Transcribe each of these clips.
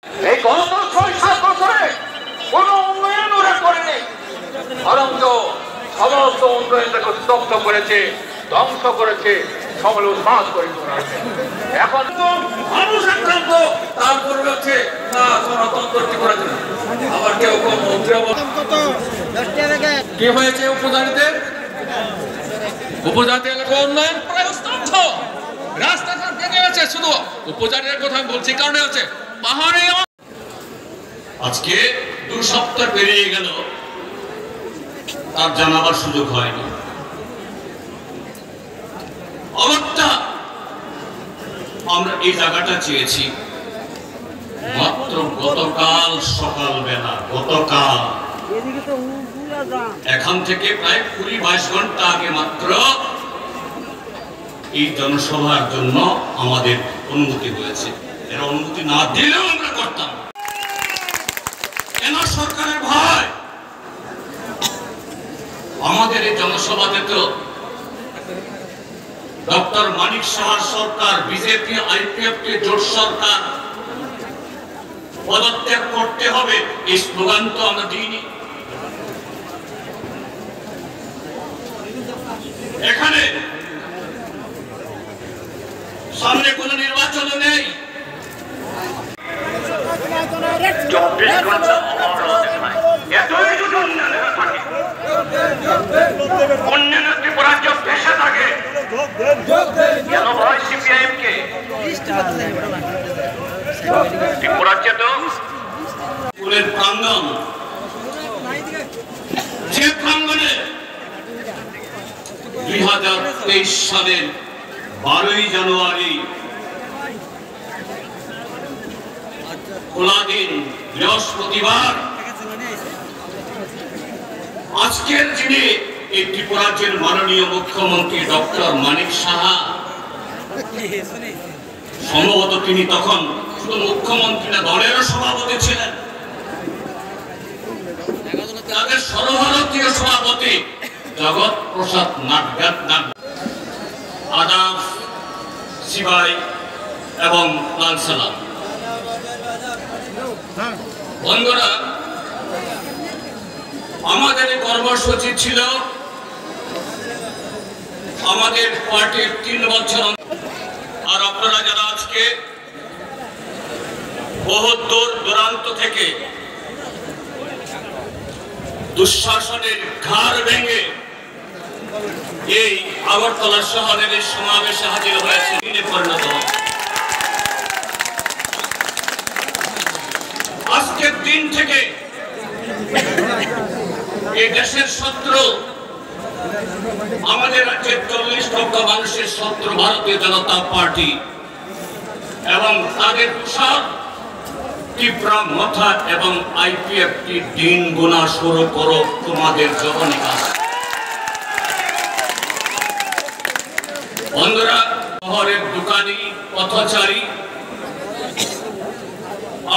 এই গত ৬-৭ বছরে কোনো উন্নয়ন ওরা করেনি, বরঞ্চ সমস্ত উন্নয়নটাকে স্তব্ধ করেছে, ধ্বংস করেছে, সকল উন্মাদ করে চলেছে। এখন তো মানুষ আক্রান্ত, তারপরে হচ্ছে না সনাতন করেছে না। আবার কেউ কি হয়েছে উপজাতিদের? উপজাতি এলাকা উন্নয়ন প্রায় স্তব্ধ, রাস্তাঘাট ভেঙে গেছে। শুধু উপজাতির কথা আমি বলছি কারণে হচ্ছে পাহাড়ে আজকে 2 সপ্তাহ পেরিয়ে গেল, তার জানাবার সুযোগ হয়নি। অবস্থা আমরা এই জায়গাটা চেয়েছি মাত্র গতকাল সকালবেলা, গতকাল এখান থেকে প্রায় 20-22 ঘন্টা আগে মাত্র এই জনসভার জন্য আমাদের অনুমতি হয়েছে। এর অনুমতি না দিলেও আমরা করতাম। কেন সরকারের ভয়? আমাদের এই জনসভাতে তো ডক্টর মানিক সাহার সরকার, বিজেপি আইপিএফটি জোট সরকার পদত্যাগ করতে হবে এই স্লোগান তো আমরা দিইনি। এখানে সামনে কোন নির্বাচন নেই, 24 ঘন্টা অন্যান্য ত্রিপুরাজ্য ভেসে থাকে। কেন ভয় সিপিআইএম কে? ত্রিপুরাজ্যে তো স্কুলের প্রাঙ্গণ, যে প্রাঙ্গণে 2023 সালের 12ই জানুয়ারি খোলা দিন, বৃহস্পতিবার, আজকের যিনি এই ত্রিপুরাজ্যের মাননীয় মুখ্যমন্ত্রী ডক্টর মানিক সাহা, সম্ভবত তিনি তখন শুধু মুখ্যমন্ত্রী না, দলেরও সভাপতি ছিলেন। তাদের সর্বভারতীয় সভাপতি জগৎ প্রসাদ নাটগাট, আদাব, সিবাই এবং লাল সালাম। বন্ধুরা, আমাদের কর্মসূচি ছিল আমাদের পার্টির 3 বছর। আর আপনারা যারা আজকে বহু দূর দূরান্ত থেকে দুঃশাসনের ঘাড় ভেঙে এই আগরতলা শহরের সমাবেশে হাজির হয়েছে, পরিণত হয়। আজকের দিন থেকে এই দেশের শত্রু, আমাদের রাজ্যের 40 লক্ষ মানুষের শত্রু ভারতীয় জনতা পার্টি এবং তাদের সব ত্রিপুরা মথা এবং আইপিএফটি দিন গোনা শুরু করো তোমাদের জননী কাছে। বন্ধুরা, শহরের দোকানি, পথচারী,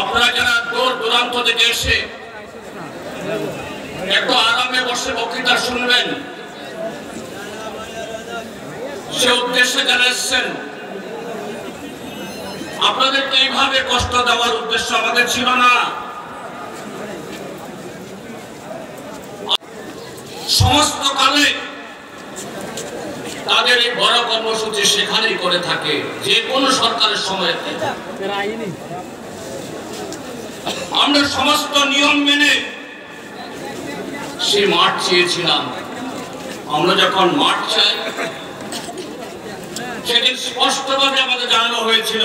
আপনারা যারা দূর দূরান্ত থেকে এসে একটু আরামে বসে বক্তৃতা শুনবেন, সে উদ্দেশ্যে যারা এসছেন, আপনাদেরকে এইভাবে কষ্ট দেওয়ার উদ্দেশ্য আমাদের ছিল না। সমস্ত কালে তাদের এই বড় কর্মসূচি সেখানেই করে থাকে, যে কোনো সরকারের সময়। আমরা সমস্ত নিয়ম মেনে সেই মাঠ চেয়েছিলাম। আমরা যখন মাঠ চাই, সেদিন স্পষ্টভাবে আমাদের জানানো হয়েছিল